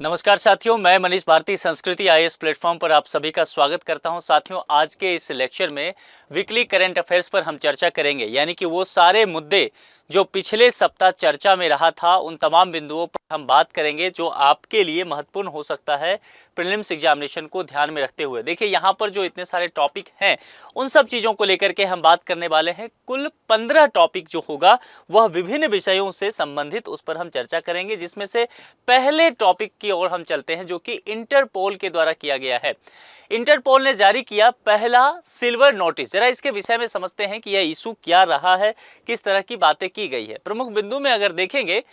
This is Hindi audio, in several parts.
नमस्कार साथियों, मैं मनीष भारती संस्कृति आईएएस प्लेटफॉर्म पर आप सभी का स्वागत करता हूं। साथियों, आज के इस लेक्चर में वीकली करंट अफेयर्स पर हम चर्चा करेंगे, यानी कि वो सारे मुद्दे जो पिछले सप्ताह चर्चा में रहा था, उन तमाम बिंदुओं पर हम बात करेंगे जो आपके लिए महत्वपूर्ण हो सकता है प्रीलिम्स एग्जामिनेशन को ध्यान में रखते हुए। देखिए, यहाँ पर जो इतने सारे टॉपिक हैं, उन सब चीज़ों को लेकर के हम बात करने वाले हैं। कुल 15 टॉपिक जो होगा वह विभिन्न विषयों से संबंधित, उस पर हम चर्चा करेंगे, जिसमें से पहले टॉपिक की ओर हम चलते हैं, जो कि इंटरपोल के द्वारा किया गया है। इंटरपोल ने जारी किया पहला सिल्वर नोटिस। जरा इसके विषय में समझते हैं कि यह इशू क्या रहा है, किस तरह की बातें की गई है। प्रमुख बिंदु में अगर देखेंगे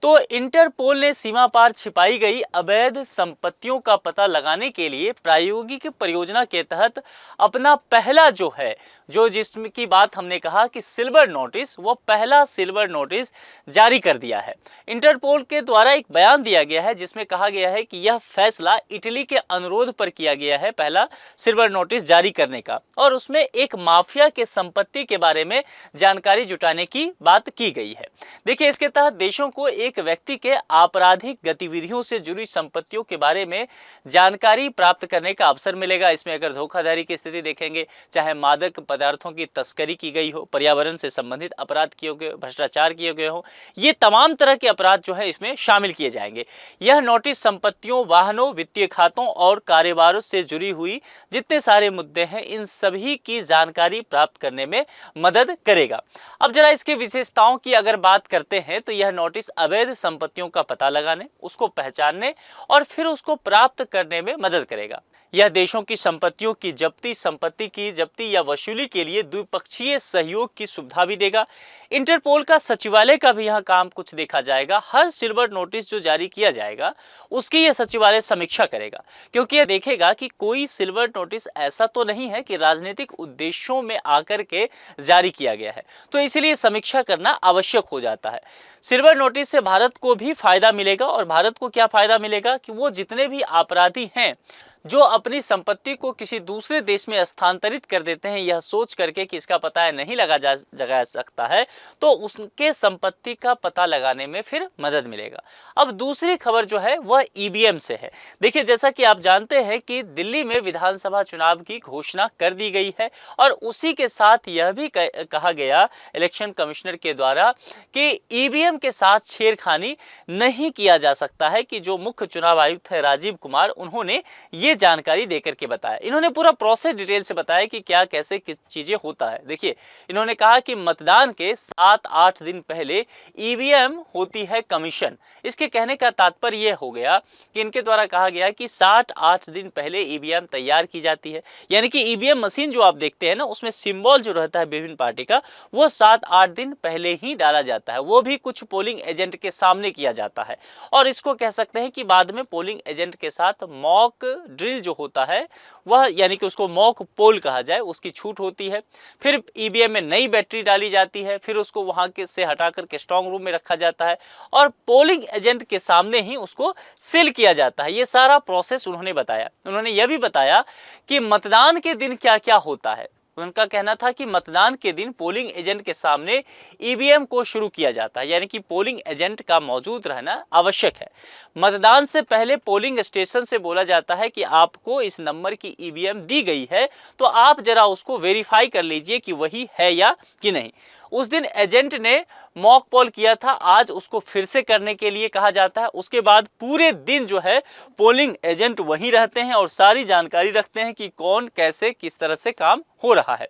तो इंटरपोल ने सीमा पार छिपाई गई अवैध संपत्तियों का पता लगाने के लिए प्रायोगिक परियोजना के तहत अपना पहला जिसकी बात हमने कहा कि सिल्वर नोटिस, वो पहला सिल्वर नोटिस जारी कर दिया है। इंटरपोल के द्वारा एक बयान दिया गया है जिसमें कहा गया है कि यह फैसला इटली के अनुरोध पर किया गया है, पहला सिल्वर नोटिस जारी करने का, और उसमें एक माफिया के संपत्ति के बारे में जानकारी जुटाने की बात की गई है। देखिए, इसके तहत देशों को एक व्यक्ति के आपराधिक गतिविधियों से जुड़ी संपत्तियों के बारे में जानकारी प्राप्त करने का अवसर मिलेगा। इसमें अगर धोखाधड़ी की स्थिति देखेंगे, चाहे मादक पदार्थों की तस्करी की गई हो, पर्यावरण से संबंधित अपराध किए गए, भ्रष्टाचार किए गए हो, ये तमाम तरह के अपराध जो है इसमें शामिल किए जाएंगे। यह नोटिस संपत्तियों, वाहनों, वित्तीय खातों और कारोबारों से जुड़ी हुई जितने सारे मुद्दे हैं, इन सभी की जानकारी प्राप्त करने में मदद करेगा। अब जरा इसकी विशेषताओं की अगर बात करते हैं तो यह नोटिस अवैध संपत्तियों का पता लगाने, उसको पहचानने और फिर उसको प्राप्त करने में मदद करेगा। यह देशों की संपत्तियों की जब्ती, संपत्ति की जब्ती या वसूली के लिए द्विपक्षीय सहयोग की सुविधा भी देगा। इंटरपोल का सचिवालय का भी यहाँ काम कुछ देखा जाएगा। हर सिल्वर नोटिस जो जारी किया जाएगा उसकी यह सचिवालय समीक्षा करेगा, क्योंकि यह देखेगा कि कोई सिल्वर नोटिस ऐसा तो नहीं है कि राजनीतिक उद्देश्यों में आकर के जारी किया गया है, तो इसलिए समीक्षा करना आवश्यक हो जाता है। सिल्वर नोटिस से भारत को भी फायदा मिलेगा, और भारत को क्या फायदा मिलेगा कि वो जितने भी अपराधी हैं जो अपनी संपत्ति को किसी दूसरे देश में स्थानांतरित कर देते हैं, यह सोच करके कि इसका पता नहीं लगा सकता है, तो उसके संपत्ति का पता लगाने में फिर मदद मिलेगा। अब दूसरी खबर जो है वह ईवीएम से है। देखिए, जैसा कि आप जानते हैं कि दिल्ली में विधानसभा चुनाव की घोषणा कर दी गई है, और उसी के साथ यह भी कहा गया इलेक्शन कमिश्नर के द्वारा कि ईवीएम के साथ छेड़खानी नहीं किया जा सकता है, कि जो मुख्य चुनाव आयुक्त है राजीव कुमार, उन्होंने ये जानकारी देकर के बताया। इन्होंने पूरा प्रोसेस डिटेल से बताया कि क्या कैसे किस चीजें होता है। देखिए, इन्होंने कहा कि मतदान के 7-8 दिन पहले ईवीएम होती है कमीशन। इसके कहने का तात्पर्य यह हो गया कि इनके द्वारा कहा गया कि 7-8 दिन पहले ईवीएम तैयार की जाती है, यानी कि ईवीएम मशीन जो आप देखते हैं ना, उसमें सिंबल जो रहता है विभिन्न पार्टी का, वो 7-8 दिन पहले ही डाला जाता है। वो भी कुछ पोलिंग एजेंट के सामने किया जाता है, और इसको कह सकते हैं कि बाद में पोलिंग एजेंट के साथ मॉक ड्रिल जो होता है वह, यानी कि उसको मॉक पोल कहा जाए, उसकी छूट होती है। फिर ईवीएम में नई बैटरी डाली जाती है, फिर उसको वहां के से हटा करके स्ट्रांग रूम में रखा जाता है, और पोलिंग एजेंट के सामने ही उसको सील किया जाता है। ये सारा प्रोसेस उन्होंने बताया। उन्होंने यह भी बताया कि मतदान के दिन क्या क्या होता है। उनका कहना था कि मतदान के दिन पोलिंग एजेंट के सामने ईवीएम को शुरू किया जाता है, यानी कि पोलिंग एजेंट का मौजूद रहना आवश्यक है। मतदान से पहले पोलिंग स्टेशन से बोला जाता है कि आपको इस नंबर की ईवीएम दी गई है, तो आप जरा उसको वेरीफाई कर लीजिए कि वही है या कि नहीं। उस दिन एजेंट ने मॉक पोल किया था, आज उसको फिर से करने के लिए कहा जाता है। उसके बाद पूरे दिन जो है पोलिंग एजेंट वहीं रहते हैं और सारी जानकारी रखते हैं कि कौन कैसे किस तरह से काम हो रहा है।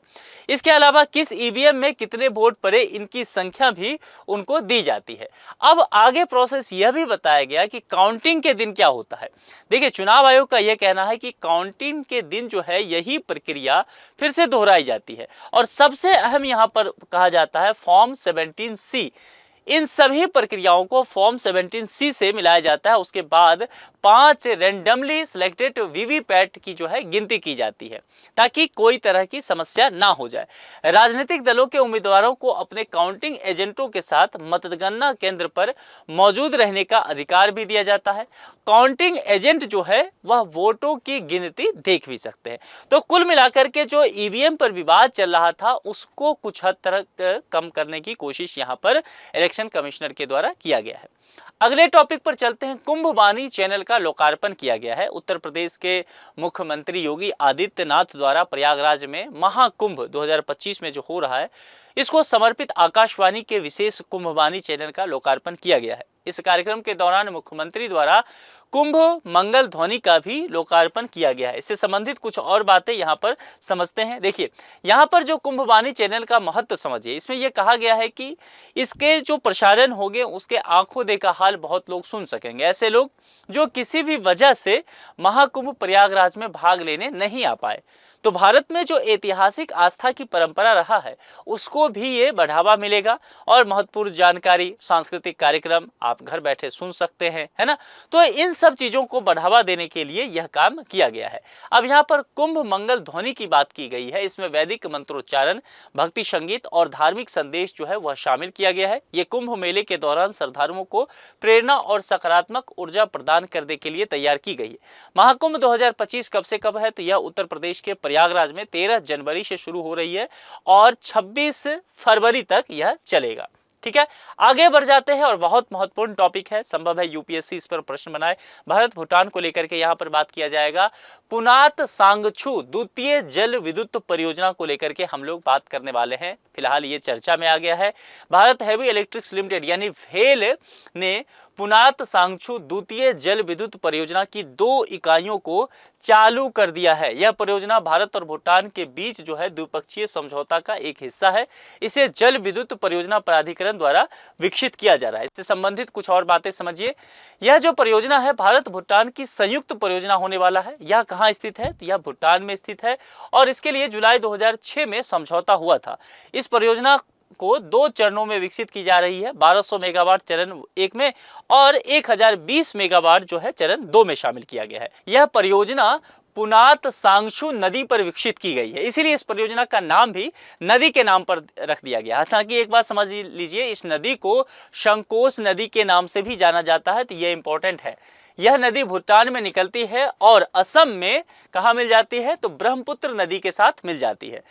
इसके अलावा किस ईवीएम में कितने वोट पड़े, इनकी संख्या भी उनको दी जाती है। अब आगे प्रोसेस यह भी बताया गया कि काउंटिंग के दिन क्या होता है। देखिए, चुनाव आयोग का यह कहना है कि काउंटिंग के दिन जो है यही प्रक्रिया फिर से दोहराई जाती है, और सबसे अहम यहाँ पर कहा जाता है फॉर्म 17C। इन सभी प्रक्रियाओं को फॉर्म 17C से मिलाया जाता है। उसके बाद 5 रैंडमली सिलेक्टेड वीवीपैट की जो है गिनती की जाती है, ताकि कोई तरह की समस्या ना हो जाए। राजनीतिक दलों के उम्मीदवारों को अपने काउंटिंग एजेंटों के साथ मतगणना केंद्र पर मौजूद रहने का अधिकार भी दिया जाता है। काउंटिंग एजेंट जो है वह वोटों की गिनती देख भी सकते हैं। तो कुल मिलाकर के जो ईवीएम पर विवाद चल रहा था उसको कुछ हद तक कम करने की कोशिश यहाँ पर इलेक्शन इलेक्शन कमिश्नर के द्वारा किया गया है। अगले टॉपिक पर चलते हैं। कुंभ वाणी चैनल का लोकार्पण किया गया है। उत्तर प्रदेश के मुख्यमंत्री योगी आदित्यनाथ द्वारा प्रयागराज में महाकुंभ 2025 में जो हो रहा है, इसको समर्पित आकाशवाणी के विशेष कुंभ वाणी चैनल का लोकार्पण किया गया है। इस कार्यक्रम के दौरान मुख्यमंत्री द्वारा कुंभ मंगल ध्वनि का भी लोकार्पण किया गया है। इससे संबंधित कुछ और बातें यहाँ पर समझते हैं। देखिए, यहाँ पर जो कुंभ वाणी चैनल का महत्व समझिए। इसमें यह कहा गया है कि इसके जो प्रसारण होंगे उसके आंखों देखा हाल बहुत लोग सुन सकेंगे। ऐसे लोग जो किसी भी वजह से महाकुंभ प्रयागराज में भाग लेने नहीं आ पाए, तो भारत में जो ऐतिहासिक आस्था की परंपरा रहा है उसको भी ये बढ़ावा मिलेगा और महत्वपूर्ण जानकारी, सांस्कृतिक कार्यक्रम आप घर बैठे सुन सकते हैं, है ना। तो इन सब चीजों को बढ़ावा देने के लिए यह काम किया गया है। अब यहाँ पर कुंभ मंगल ध्वनि की बात की गई है। इसमें वैदिक मंत्रोच्चारण, भक्ति संगीत और धार्मिक संदेश जो है वह शामिल किया गया है। ये कुंभ मेले के दौरान श्रद्धालुओं को प्रेरणा और सकारात्मक ऊर्जा प्रदान करने के लिए तैयार की गई है। महाकुंभ 2025 कब से कब है, तो यह उत्तर प्रदेश के प्रयागराज में 13 जनवरी से शुरू हो रही है और 26 फरवरी तक यह चलेगा। ठीक है, आगे बढ़ जाते हैं और बहुत महत्वपूर्ण टॉपिक है। संभव है यूपीएससी इस पर प्रश्न बनाए। भारत भूटान को लेकर के यहाँ पर बात किया जाएगा। पुनात सांगछू द्वितीय जल विद्युत परियोजना को लेकर के हम लोग बात करने वाले हैं। फिलहाल ये चर्चा में आ गया है। भारत हैवी इलेक्ट्रिक्स लिमिटेड यानी भेल ने पुनात सांगछू द्वितीय जल विद्युत परियोजना की 2 इकाइयों को चालू कर दिया है। यह परियोजना भारत और भूटान के बीच जो है द्विपक्षीय समझौता का एक हिस्सा है। इसे जल विद्युत परियोजना प्राधिकरण द्वारा विकसित किया जा रहा है। इससे संबंधित कुछ और बातें समझिए। यह जो परियोजना है भारत भूटान की संयुक्त परियोजना होने वाला है। यह कहाँ स्थित है, तो यह भूटान में स्थित है और इसके लिए जुलाई 2006 में समझौता हुआ था। इस परियोजना को 2 चरणों में विकसित की जा रही है। 1200 मेगावाट चरण 1 में और 1020 मेगावाट जो है चरण 2 में शामिल किया गया है। यह परियोजना पुनात सांगछू नदी पर विकसित की गई है, इसीलिए इस परियोजना का नाम भी नदी के नाम पर रख दिया गया। हालांकि एक बात समझ लीजिए, इस नदी को संकोश नदी के नाम से भी जाना जाता है, तो यह इंपॉर्टेंट है। यह नदी भूटान में निकलती है और असम में कहाँ मिल जाती है, तो ब्रह्मपुत्र नदी के साथ मिल जाती है।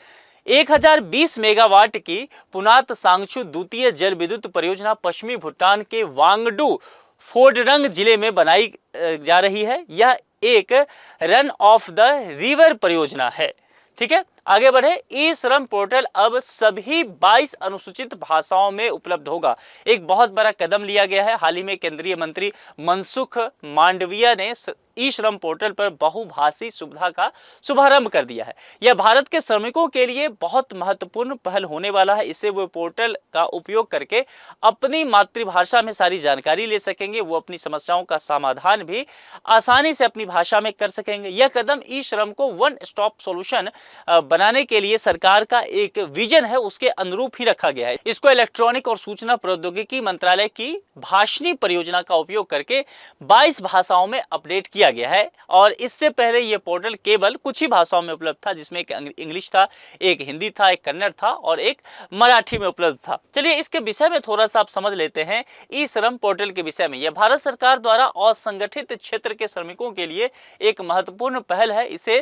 1020 मेगावाट की पुनात सांगछू द्वितीय जल विद्युत परियोजना पश्चिमी भूटान के वांगडू फोडरंग जिले में बनाई जा रही है। यह एक रन ऑफ द रिवर परियोजना है। ठीक है, आगे बढ़े। ई श्रम पोर्टल अब सभी 22 अनुसूचित भाषाओं में उपलब्ध होगा। एक बहुत बड़ा कदम लिया गया है। हाल ही में केंद्रीय मंत्री मनसुख मांडविया ने ई श्रम पोर्टल पर बहुभाषी सुविधा का शुभारंभ कर दिया है। यह भारत के श्रमिकों के लिए बहुत महत्वपूर्ण पहल होने वाला है। इससे वो पोर्टल का उपयोग करके अपनी मातृभाषा में सारी जानकारी ले सकेंगे। वो अपनी समस्याओं का समाधान भी आसानी से अपनी भाषा में कर सकेंगे। यह कदम ई श्रम को वन स्टॉप सॉल्यूशन बनाने के लिए सरकार का एक विजन है, उसके अनुरूप ही रखा गया है। इसको इलेक्ट्रॉनिक और सूचना प्रौद्योगिकी मंत्रालय की भाषणी परियोजना का उपयोग करके 22 भाषाओं में अपडेट किया गया है। और इससे पहले यह पोर्टल केवल कुछ ही भाषाओं में उपलब्ध था, जिसमें एक इंग्लिश था, एक हिंदी था, एक कन्नड़ था और एक मराठी में उपलब्ध था। चलिए इसके विषय में थोड़ा सा आप समझ लेते हैं। ई श्रम पोर्टल के विषय में, यह भारत सरकार द्वारा असंगठित क्षेत्र के श्रमिकों के लिए एक महत्वपूर्ण पहल है। इसे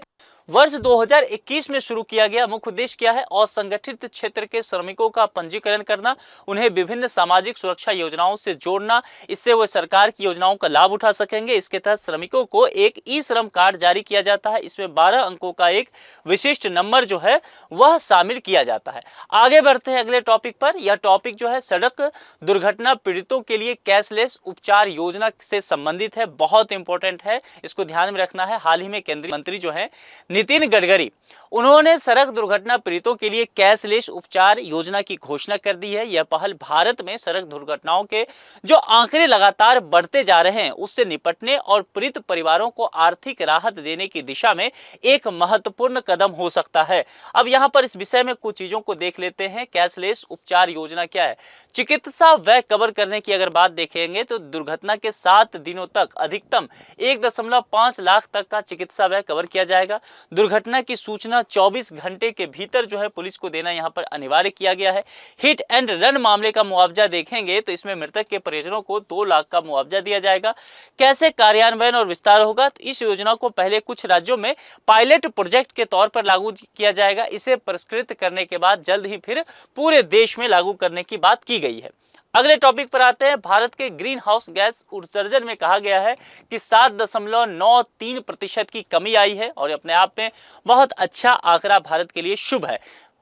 वर्ष 2021 में शुरू किया गया। मुख्य उद्देश्य क्या है, असंगठित क्षेत्र के श्रमिकों का पंजीकरण करना, उन्हें विभिन्न सामाजिक सुरक्षा योजनाओं से जोड़ना, इससे वो सरकार की योजनाओं का लाभ उठा सकेंगे। इसके तहत श्रमिकों को एक ई श्रम कार्ड जारी किया जाता है। इसमें 12 अंकों का एक विशिष्ट नंबर जो है वह शामिल किया जाता है। आगे बढ़ते हैं अगले टॉपिक पर। यह टॉपिक जो है सड़क दुर्घटना पीड़ितों के लिए कैशलेस उपचार योजना से संबंधित है। बहुत इंपॉर्टेंट है, इसको ध्यान में रखना है। हाल ही में केंद्रीय मंत्री जो है नितिन गडकरी, उन्होंने सड़क दुर्घटना पीड़ितों के लिए कैशलेस उपचार योजना की घोषणा कर दी है। यह पहल भारत में सड़क दुर्घटनाओं के जो आंकड़े लगातार बढ़ते जा रहे हैं उससे निपटने और पीड़ित परिवारों को आर्थिक राहत देने की दिशा में एक महत्वपूर्ण कदम हो सकता है। अब यहाँ पर इस विषय में कुछ चीजों को देख लेते हैं। कैशलेस उपचार योजना क्या है? चिकित्सा व्यय कवर करने की अगर बात देखेंगे तो दुर्घटना के 7 दिनों तक अधिकतम 1.5 लाख तक का चिकित्सा व्यय कवर किया जाएगा। दुर्घटना की सूचना 24 घंटे के भीतर जो है पुलिस को देना यहाँ पर अनिवार्य किया गया है। हिट एंड रन मामले का मुआवजा देखेंगे तो इसमें मृतक के परिजनों को 2 लाख का मुआवजा दिया जाएगा। कैसे कार्यान्वयन और विस्तार होगा? तो इस योजना को पहले कुछ राज्यों में पायलट प्रोजेक्ट के तौर पर लागू किया जाएगा। इसे परिष्कृत करने के बाद जल्द ही फिर पूरे देश में लागू करने की बात की गई है। अगले टॉपिक पर आते हैं। भारत के ग्रीन हाउस गैस उत्सर्जन में कहा गया है कि 7.93% की कमी आई है और अपने आप में बहुत अच्छा आंकड़ा भारत के लिए शुभ है।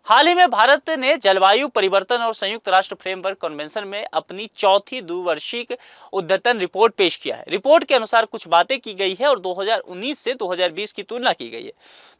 हाल ही में भारत ने जलवायु परिवर्तन और संयुक्त राष्ट्र फ्रेमवर्क कन्वेंशन में अपनी चौथी द्विवार्षिक अद्यतन रिपोर्ट पेश किया है। रिपोर्ट के अनुसार कुछ बातें की गई है और 2019 से 2020 की तुलना की गई है।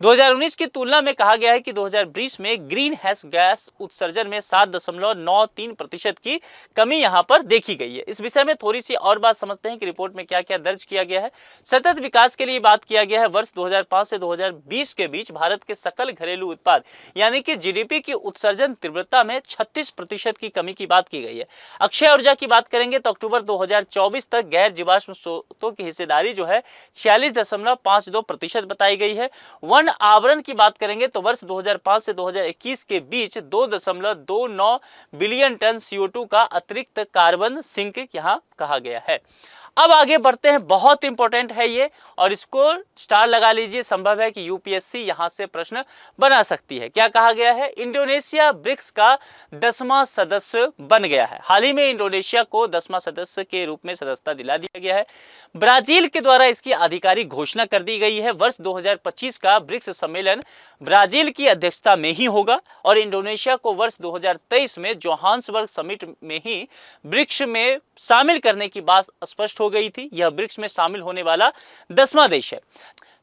2019 की तुलना में कहा गया है कि 2020 में ग्रीन हाउस गैस उत्सर्जन में 7.93% की कमी यहां पर देखी गई है। इस विषय में थोड़ी सी और बात समझते हैं कि रिपोर्ट में क्या क्या दर्ज किया गया है। सतत विकास के लिए बात किया गया है। वर्ष 2005 से 2020 के बीच भारत के सकल घरेलू उत्पाद यानी कि जीडीपी की उत्सर्जन तीव्रता में 36% की कमी की बात की गई है। अक्षय ऊर्जा की बात करेंगे तो अक्टूबर 2024 तक गैर जीवाश्म स्रोतों की हिस्सेदारी जो है 46.52% बताई गई है। वन आवरण की बात करेंगे तो वर्ष 2005 से 2021 के बीच 2.29 बिलियन टन CO2 का अतिरिक्त कार्बन सिंक यहां कहा गया है। अब आगे बढ़ते हैं, बहुत इंपॉर्टेंट है ये और इसको स्टार लगा लीजिए। संभव है कि यूपीएससी यहां से प्रश्न बना सकती है। क्या कहा गया है? इंडोनेशिया ब्रिक्स का 10वां सदस्य बन गया है। हाल ही में इंडोनेशिया को 10वां सदस्य के रूप में सदस्यता दिला दिया गया है। ब्राजील के द्वारा इसकी आधिकारिक घोषणा कर दी गई है। वर्ष 2025 का ब्रिक्स सम्मेलन ब्राजील की अध्यक्षता में ही होगा और इंडोनेशिया को वर्ष 2023 में जोहान्सबर्ग समिट में ही ब्रिक्स में शामिल करने की बात स्पष्ट हो गई थी। यह ब्रिक्स में शामिल होने वाला 10वां देश है।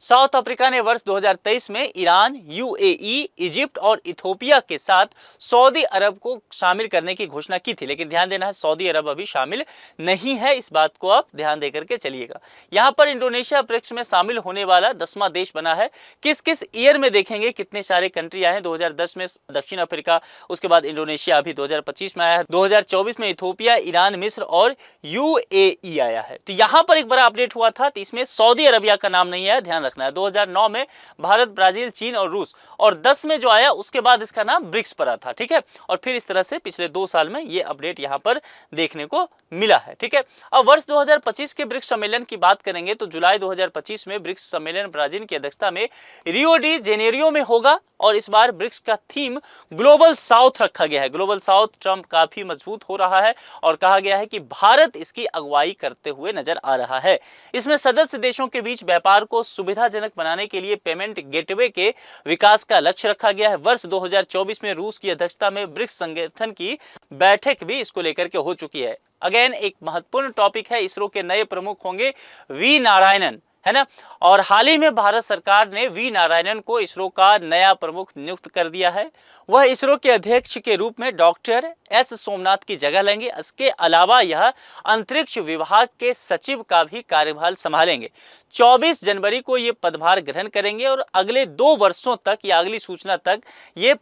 साउथ अफ्रीका ने वर्ष 2023 में ईरान, यूएई, इजिप्ट और इथोपिया के साथ सऊदी अरब को शामिल करने की घोषणा की थी, लेकिन ध्यान देना है सऊदी अरब अभी शामिल नहीं है। इस बात को आप ध्यान देकर के चलिएगा। यहां पर इंडोनेशिया ब्रिक्स में शामिल होने वाला 10वां देश बना है। किस किस ईयर में देखेंगे कितने सारे कंट्री आए हैं। 2010 में दक्षिण अफ्रीका, उसके बाद इंडोनेशिया अभी 2025 में आया है। 2024 में इथोपिया, ईरान, मिस्र और यूएई आया है। तो यहां पर एक बड़ा अपडेट हुआ था, तो इसमें सऊदी अरबिया का नाम नहीं आया, ध्यान रखना है। 2009 में भारत, ब्राजील, चीन और रूस, और 10 में जो आया उसके बाद इसका नाम ब्रिक्स पड़ा था। ठीक है, और फिर इस तरह से पिछले 2 साल में ये अपडेट यहां पर देखने को मिला है। ठीक है, अब वर्ष 2025 के ब्रिक्स सम्मेलन की बात करेंगे तो जुलाई 2025 में ब्रिक्स सम्मेलन ब्राजील की अध्यक्षता में रियो डी जेनेरियो में होगा और इस बार ब्रिक्स का थीम ग्लोबल साउथ रखा गया है। ग्लोबल साउथ टर्म काफी मजबूत हो रहा है और कहा गया है कि भारत इसकी अगुवाई करते हुए नजर आ रहा है। इसमें सदस्य देशों के बीच व्यापार को सुविधाजनक बनाने के लिए पेमेंट गेटवे के विकास का लक्ष्य रखा गया है। वर्ष 2024 में रूस की अध्यक्षता में ब्रिक्स संगठन की बैठक भी इसको लेकर के हो चुकी है। अगेन एक महत्वपूर्ण टॉपिक है, इसरो के नए प्रमुख होंगे वी नारायणन, है ना। और हाल ही में भारत सरकार ने वी नारायणन को इसरो का नया प्रमुख नियुक्त कर दिया है। वह इसरो के अध्यक्ष के रूप में डॉक्टर एस सोमनाथ की जगह लेंगे। इसके अलावा यह अंतरिक्ष विभाग के सचिव का भी कार्यभार संभालेंगे। 24 जनवरी को ये पदभार ग्रहण करेंगे और अगले 2 वर्षों तक या अगली सूचना तक ये इस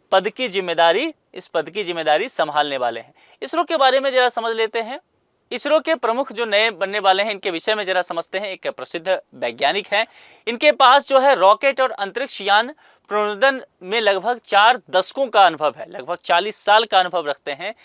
पद की जिम्मेदारी संभालने वाले हैं। इसरो के बारे में जरा समझ लेते हैं। इसरो के प्रमुख जो नए बनने वाले हैं इनके विषय में जरा समझते हैं। एक प्रसिद्ध वैज्ञानिक हैं, इनके पास जो है रॉकेट और अंतरिक्ष यान प्रणोदन में लगभग 4 दशकों का अनुभव है, लगभग 40 साल का अनुभव रखते हैं।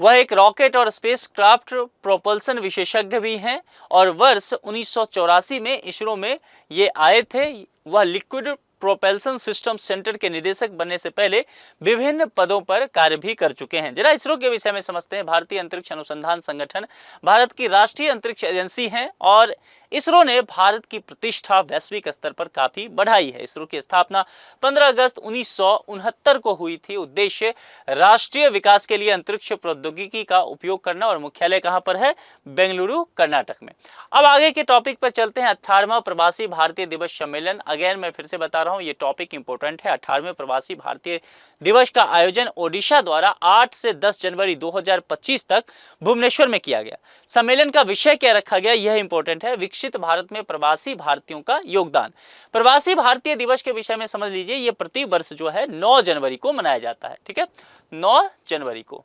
वह एक रॉकेट और स्पेस क्राफ्ट प्रोपल्सन विशेषज्ञ भी हैं और वर्ष 1984 में इसरो में ये आए थे। वह लिक्विड प्रोपल्सन सिस्टम सेंटर के निदेशक बनने से पहले विभिन्न पदों पर कार्य भी कर चुके हैं। जरा इसरो के विषय में समझते हैं। भारतीय अंतरिक्ष अनुसंधान संगठन भारत की राष्ट्रीय अंतरिक्ष एजेंसी है और इसरो ने भारत की प्रतिष्ठा वैश्विक स्तर पर काफी बढ़ाई है। इसरो की स्थापना 15 अगस्त 1969 को हुई थी। उद्देश्य राष्ट्रीय विकास के लिए अंतरिक्ष प्रौद्योगिकी का उपयोग करना और मुख्यालय कहां पर है? बेंगलुरु, कर्नाटक में। अब आगे के टॉपिक पर चलते हैं। 18वां प्रवासी भारतीय दिवस सम्मेलन। अगेन मैं फिर से बता रहा हूं, ये टॉपिक इंपॉर्टेंट है। 18वें प्रवासी भारतीय दिवस का आयोजन ओडिशा द्वारा 8 से 10 जनवरी 2025 तक भुवनेश्वर में किया गया। सम्मेलन का विषय क्या रखा गया, यह इंपॉर्टेंट है, विकसित भारत में प्रवासी भारतीयों का योगदान। प्रवासी भारतीय दिवस के विषय में समझ लीजिए, यह प्रति वर्ष जो है 9 जनवरी को मनाया जाता है। ठीक है, 9 जनवरी को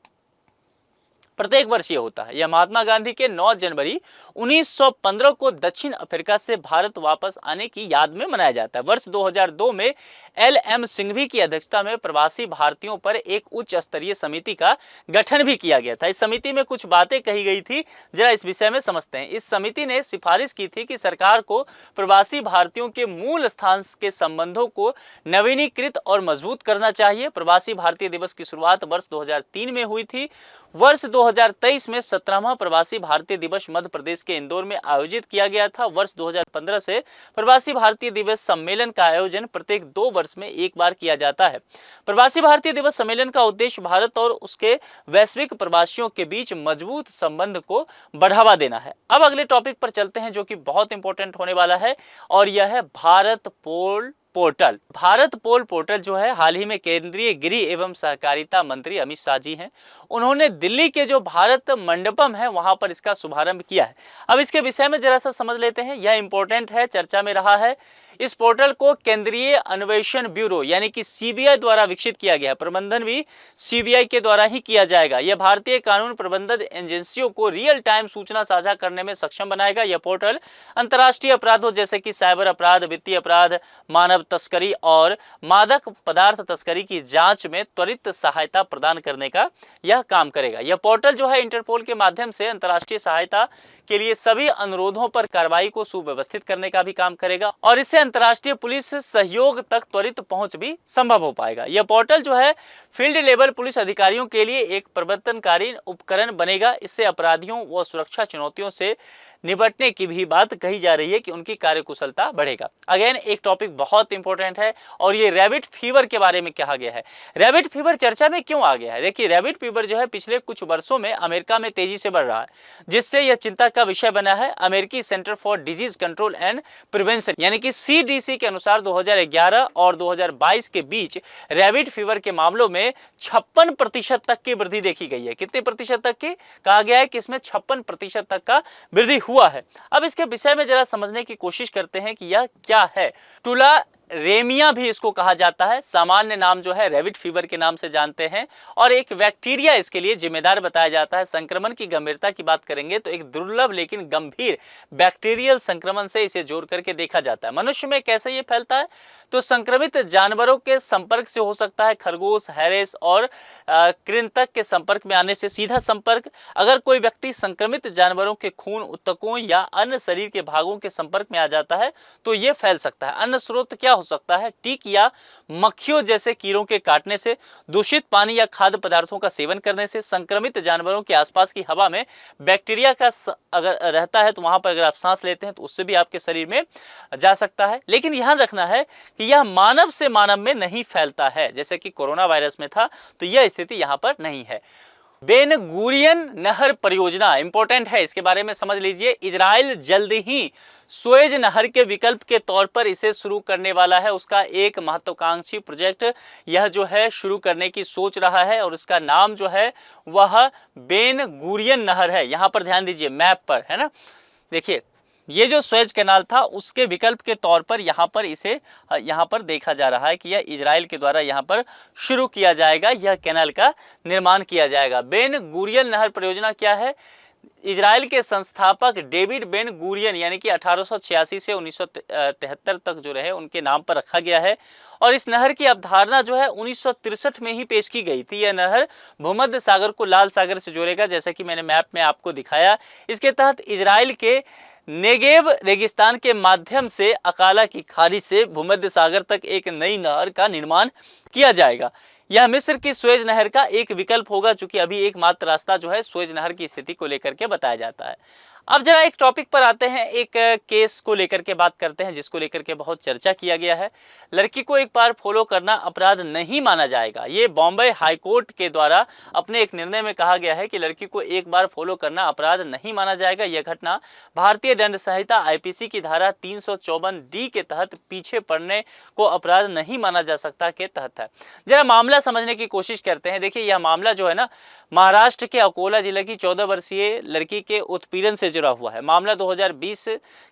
प्रत्येक वर्ष ये होता है। यह महात्मा गांधी के 9 जनवरी 1915 को दक्षिण अफ्रीका से भारत वापस आने की याद में मनाया जाता है। वर्ष 2002 में LM सिंघवी की अध्यक्षता में प्रवासी भारतीयों पर एक उच्च स्तरीय समिति का गठन भी किया गया था। इस समिति में कुछ बातें कही गई थी, जरा इस विषय में समझते हैं। इस समिति ने सिफारिश की थी कि सरकार को प्रवासी भारतीयों के मूल स्थान के संबंधों को नवीनीकृत और मजबूत करना चाहिए। प्रवासी भारतीय दिवस की शुरुआत वर्ष 2003 में हुई थी। वर्ष 2023 में 17वां प्रवासी भारतीय दिवस मध्य प्रदेश के इंदौर में आयोजित किया गया था। वर्ष 2015 से प्रवासी भारतीय दिवस सम्मेलन का आयोजन प्रत्येक 2 वर्ष में एक बार किया जाता है। प्रवासी भारतीय दिवस सम्मेलन का उद्देश्य भारत और उसके वैश्विक प्रवासियों के बीच मजबूत संबंध को बढ़ावा देना है। अब अगले टॉपिक पर चलते हैं जो कि बहुत इंपॉर्टेंट होने वाला है, और यह है भारत पोल पोर्टल। भारत पोल पोर्टल जो है, हाल ही में केंद्रीय गृह एवं सहकारिता मंत्री अमित शाह जी हैं, उन्होंने दिल्ली के जो भारत मंडपम है वहां पर इसका शुभारंभ किया है। अब इसके विषय में जरा सा समझ लेते हैं, यह इंपॉर्टेंट है, चर्चा में रहा है। इस पोर्टल को केंद्रीय अन्वेषण ब्यूरो यानी कि सीबीआई द्वारा विकसित किया गया है। प्रबंधन भी सीबीआई के द्वारा ही किया जाएगा। यह भारतीय कानून प्रबंधन एजेंसियों को रियल टाइम सूचना साझा करने में सक्षम बनाएगा। यह पोर्टल अंतर्राष्ट्रीय अपराधों जैसे कि साइबर अपराध, वित्तीय अपराध, मानव तस्करी और मादक पदार्थ तस्करी की जांच में त्वरित सहायता प्रदान करने का यह काम करेगा। यह पोर्टल जो है इंटरपोल के माध्यम से अंतर्राष्ट्रीय सहायता के लिए सभी अनुरोधों पर कार्रवाई को सुव्यवस्थित करने का भी काम करेगा, और इससे अंतर्राष्ट्रीय पुलिस सहयोग तक त्वरित पहुंच भी संभव हो पाएगा। यह पोर्टल जो है फील्ड लेवल पुलिस अधिकारियों के लिए एक प्रवर्तनकारी उपकरण बनेगा। इससे अपराधियों व सुरक्षा चुनौतियों से निपटने की भी बात कही जा रही है कि उनकी कार्यकुशलता बढ़ेगा। अगेन एक टॉपिक बहुत इंपॉर्टेंट है, और ये रैबिट फीवर के बारे में कहा गया है। रैबिट फीवर चर्चा में क्यों आ गया है? देखिए, रैबिट फीवर जो है पिछले कुछ वर्षों में अमेरिका में तेजी से बढ़ रहा है, जिससे यह चिंता का विषय बना है। अमेरिकी centre for disease control and prevention यानी कि सीडीसी के अनुसार 2011 और 2022 के बीच रैबिट फीवर के मामलों में 56% तक की वृद्धि देखी गई है। कितने प्रतिशत तक की? कहा गया है कि इसमें 56% तक का वृद्धि हुआ है। अब इसके विषय में जरा समझने की कोशिश करते हैं कि यह क्या है। टुलारेमिया भी इसको कहा जाता है, सामान्य नाम जो है रैबिट फीवर के नाम से जानते हैं, और एक बैक्टीरिया इसके लिए जिम्मेदार बताया जाता है। संक्रमण की गंभीरता की बात करेंगे तो एक दुर्लभ लेकिन गंभीर बैक्टीरियल संक्रमण से इसे जोड़ करके देखा जाता है। मनुष्य में कैसे ये फैलता है? तो संक्रमित जानवरों के संपर्क से हो सकता है, खरगोश, हैरेस और कृंतक के संपर्क में आने से, सीधा संपर्क। अगर कोई व्यक्ति संक्रमित जानवरों के खून, उत्तकों या अन्य शरीर के भागों के संपर्क में आ जाता है तो ये फैल सकता है। अन्य स्रोत क्या हो सकता है? टिक या मक्खियों जैसे कीड़ों के काटने से, दूषित पानी या खाद्य पदार्थों का सेवन करने से, संक्रमित जानवरों के आसपास की हवा में बैक्टीरिया का अगर रहता है तो वहां पर अगर आप सांस लेते हैं तो उससे भी आपके शरीर में जा सकता है। लेकिन ध्यान रखना है कि यह मानव से मानव में नहीं फैलता है, जैसे कि कोरोना वायरस में था, तो यह स्थिति यहां पर नहीं है। बेन गुरियन नहर परियोजना इंपॉर्टेंट है, इसके बारे में समझ लीजिए। इजराइल जल्द ही सुएज नहर के विकल्प के तौर पर इसे शुरू करने वाला है। उसका एक महत्वाकांक्षी प्रोजेक्ट यह जो है शुरू करने की सोच रहा है, और उसका नाम जो है वह बेन गुरियन नहर है। यहाँ पर ध्यान दीजिए मैप पर, है ना। देखिए, ये जो सुएज कैनाल था उसके विकल्प के तौर पर यहाँ पर देखा जा रहा है कि यह इजराइल के द्वारा यहाँ पर शुरू किया जाएगा, यह कैनाल का निर्माण किया जाएगा। बेन गुरियन नहर परियोजना क्या है? इजराइल के संस्थापक डेविड बेन गुरियन यानी कि 1886 से 1973 तक जो रहे उनके नाम पर रखा गया है, और इस नहर की अवधारणा जो है 1963 में ही पेश की गई थी। यह नहर भूमध्य सागर को लाल सागर से जोड़ेगा, जैसा कि मैंने मैप में आपको दिखाया। इसके तहत इजराइल के नेगेव रेगिस्तान के माध्यम से अकाला की खाड़ी से भूमध्य सागर तक एक नई नहर का निर्माण किया जाएगा। यह मिस्र की सुएज नहर का एक विकल्प होगा, चूंकि अभी एकमात्र रास्ता जो है सुएज नहर की स्थिति को लेकर के बताया जाता है। अब जरा एक टॉपिक पर आते हैं, एक केस को लेकर के बात करते हैं जिसको लेकर के बहुत चर्चा किया गया है। लड़की को एक बार फॉलो करना अपराध नहीं माना जाएगा। ये बॉम्बे हाईकोर्ट के द्वारा अपने एक निर्णय में कहा गया है कि लड़की को एक बार फॉलो करना अपराध नहीं माना जाएगा। यह घटना भारतीय दंड संहिता आईपीसी की धारा 354D के तहत पीछे पड़ने को अपराध नहीं माना जा सकता के तहत है। जरा मामला समझने की कोशिश करते हैं। देखिए, यह मामला जो है ना, महाराष्ट्र के अकोला जिले की 14 वर्षीय लड़की के उत्पीड़न से जुड़ा हुआ है। मामला 2020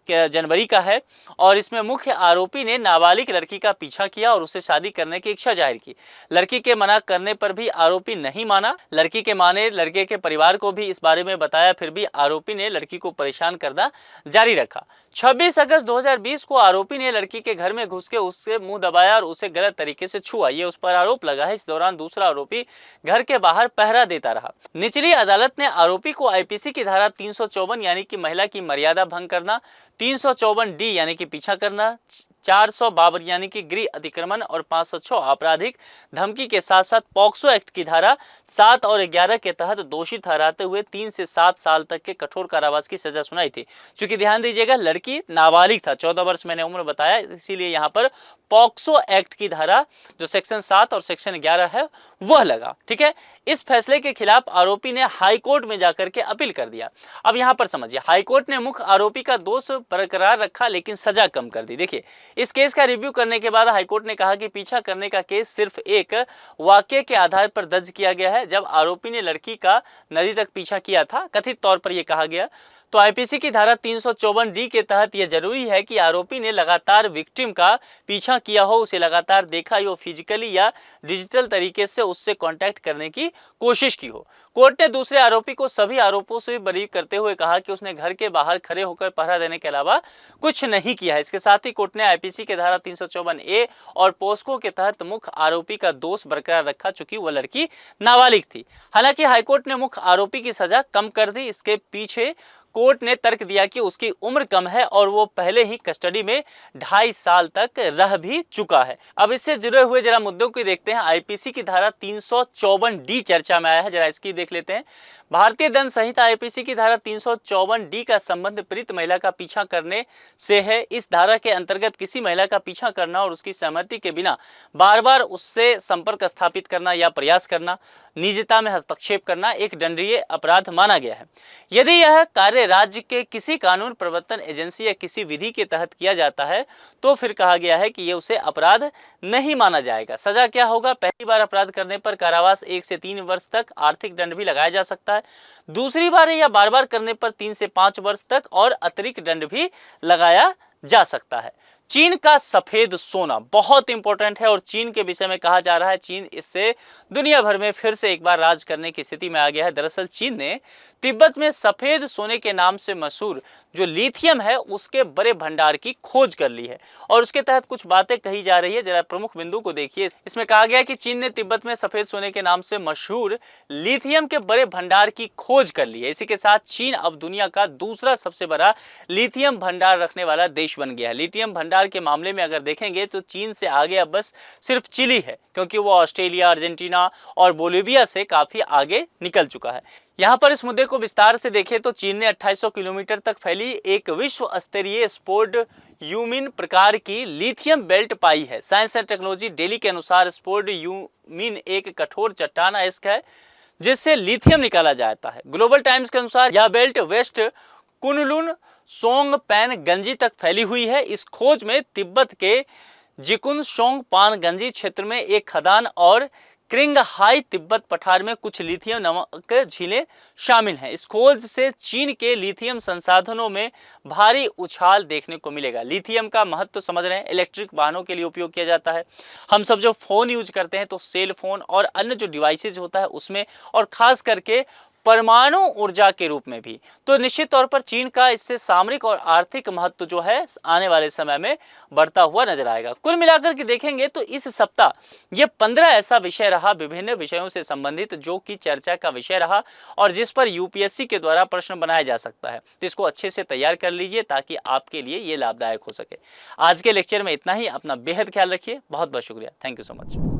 के जनवरी का है, और इसमें मुख्य आरोपी ने नाबालिग लड़की का पीछा किया और उससे शादी करने की इच्छा जाहिर की। लड़की के मना करने पर भी आरोपी नहीं माना। लड़की के मां ने लड़के के परिवार को भी इस बारे में बताया, फिर भी आरोपी ने लड़की को परेशान करना जारी रखा। 26 अगस्त 2020 को आरोपी ने लड़की के घर में घुस के उससे मुंह दबाया और उसे गलत तरीके से छुआ, ये उस पर आरोप लगा है। इस दौरान दूसरा आरोपी घर के बाहर पहरा देता रहा। निचली अदालत ने आरोपी को आईपीसी की धारा 354 यानी कि महिला की मर्यादा भंग करना, 354D यानी कि पीछा करना, 452 यानी कि गृह अतिक्रमण और 506 आपराधिक धमकी के साथ साथ पॉक्सो एक्ट की धारा 7 और 11 के तहत दोषी ठहराते हुए 3 से 7 साल तक के कठोर कारावास की सजा सुनाई थी। क्योंकि ध्यान दीजिएगा, लड़की नाबालिग था, 14 वर्ष मैंने उम्र बताया, इसीलिए यहाँ पर पॉक्सो एक्ट की धारा जो सेक्शन 7 और सेक्शन 11 है वह लगा। ठीक है, इस फैसले के खिलाफ आरोपी ने हाई कोर्ट में जाकर के अपील कर दिया। अब यहां पर समझिए, हाई कोर्ट ने मुख्य आरोपी का दोष बरकरार रखा लेकिन सजा कम कर दी। देखिए, इस केस का रिव्यू करने के बाद हाई कोर्ट ने कहा कि पीछा करने का केस सिर्फ एक वाक्य के आधार पर दर्ज किया गया है। जब आरोपी ने लड़की का नदी तक पीछा किया था, कथित तौर पर यह कहा गया, तो आईपीसी की धारा 354 के तहत यह जरूरी है कि आरोपी ने लगातार विक्टिम का पीछा किया हो, उसे लगातार देखा हो, फिजिकली या डिजिटल तरीके से उससे कांटेक्ट करने की कोशिश की हो। कोर्ट ने दूसरे आरोपी को सभी आरोपों से बरी करते हुए कहा कि उसने घर के बाहर खड़े होकर पहरा देने के अलावा कुछ नहीं किया है। इसके साथ ही कोर्ट ने आईपीसी के धारा 354 और पोस्को के तहत मुख्य आरोपी का दोष बरकरार रखा, चूंकि वह लड़की नाबालिग थी। हालांकि हाईकोर्ट ने मुख्य आरोपी की सजा कम कर दी। इसके पीछे कोर्ट ने तर्क दिया कि उसकी उम्र कम है और वो पहले ही कस्टडी में 2.5 साल तक रह भी चुका है। अब इससे जुड़े हुए जरा मुद्दों को देखते हैं। आईपीसी की धारा 354 चर्चा में आया है, जरा इसकी देख लेते हैं। भारतीय दंड संहिता आईपीसी की धारा 354 का संबंध पीड़ित महिला का पीछा करने से है। इस धारा के अंतर्गत किसी महिला का पीछा करना और उसकी सहमति के बिना बार बार उससे संपर्क स्थापित करना या प्रयास करना, निजता में हस्तक्षेप करना एक दंडनीय अपराध माना गया है। यदि यह कार्य राज्य के किसी कानून प्रवर्तन एजेंसी या किसी विधि के तहत किया जाता है तो फिर कहा गया है कि यह उसे अपराध नहीं माना जाएगा। सजा क्या होगा? पहली बार अपराध करने पर कारावास 1 से 3 वर्ष तक, आर्थिक दंड भी लगाया जा सकता है। दूसरी बार या बार बार करने पर 3 से 5 वर्ष तक और अतिरिक्त दंड भी लगाया जा सकता है। चीन का सफेद सोना बहुत इंपॉर्टेंट है और चीन के विषय में कहा जा रहा है चीन इससे दुनिया भर में फिर से एक बार राज करने की स्थिति में आ गया है। दरअसल चीन ने तिब्बत में सफेद सोने के नाम से मशहूर जो लिथियम है उसके बड़े भंडार की खोज कर ली है और उसके तहत कुछ बातें कही जा रही है। जरा प्रमुख बिंदु को देखिए। इसमें कहा गया कि चीन ने तिब्बत में सफेद सोने के नाम से मशहूर लिथियम के बड़े भंडार की खोज कर ली है। इसी के साथ चीन अब दुनिया का दूसरा सबसे बड़ा लिथियम भंडार रखने वाला देश बन गया है। लिथियम भंडार के मामले में अगर देखेंगे तो चीन से आगे अब बस सिर्फ चिली है, क्योंकि वो ऑस्ट्रेलिया, अर्जेंटीना और बोलिविया से काफी आगे निकल चुका है। यहाँ पर इस मुद्दे को विस्तार से देखें तो चीन ने 2800 किलोमीटर तक फैली एक विश्व स्तरीय स्पोर्ड यूमिन प्रकार की लिथियम बेल्ट पाई है। साइंस एंड टेक्नोलॉजी डेली के अनुसार स्पोर्ड यूमिन एक कठोर चट्टान अयस्क है जिससे लिथियम निकाला जाता है। ग्लोबल टाइम्स के अनुसार यह बेल्ट वेस्ट कुनलुन सोंगपैन गंजी तक फैली हुई है। इस खोज में तिब्बत के जिकुन सोंगपान गंजी क्षेत्र में एक खदान और क्रिंगहाई तिब्बत पठार में कुछ लिथियम नमक झीलें शामिल हैं। इस खोज से चीन के लिथियम संसाधनों में भारी उछाल देखने को मिलेगा। लिथियम का महत्व तो समझ रहे हैं, इलेक्ट्रिक वाहनों के लिए उपयोग किया जाता है। हम सब जो फोन यूज करते हैं तो सेल फोन और अन्य जो डिवाइसेज होता है उसमें, और खास करके परमाणु ऊर्जा के रूप में भी। तो निश्चित तौर पर चीन का इससे सामरिक और आर्थिक महत्व जो है आने वाले समय में बढ़ता हुआ नजर आएगा। कुल मिलाकर के देखेंगे तो इस सप्ताह ये 15 ऐसा विषय रहा विभिन्न विषयों से संबंधित जो कि चर्चा का विषय रहा और जिस पर यूपीएससी के द्वारा प्रश्न बनाया जा सकता है। तो इसको अच्छे से तैयार कर लीजिए ताकि आपके लिए ये लाभदायक हो सके। आज के लेक्चर में इतना ही। अपना बेहद ख्याल रखिए। बहुत बहुत शुक्रिया। Thank you so much.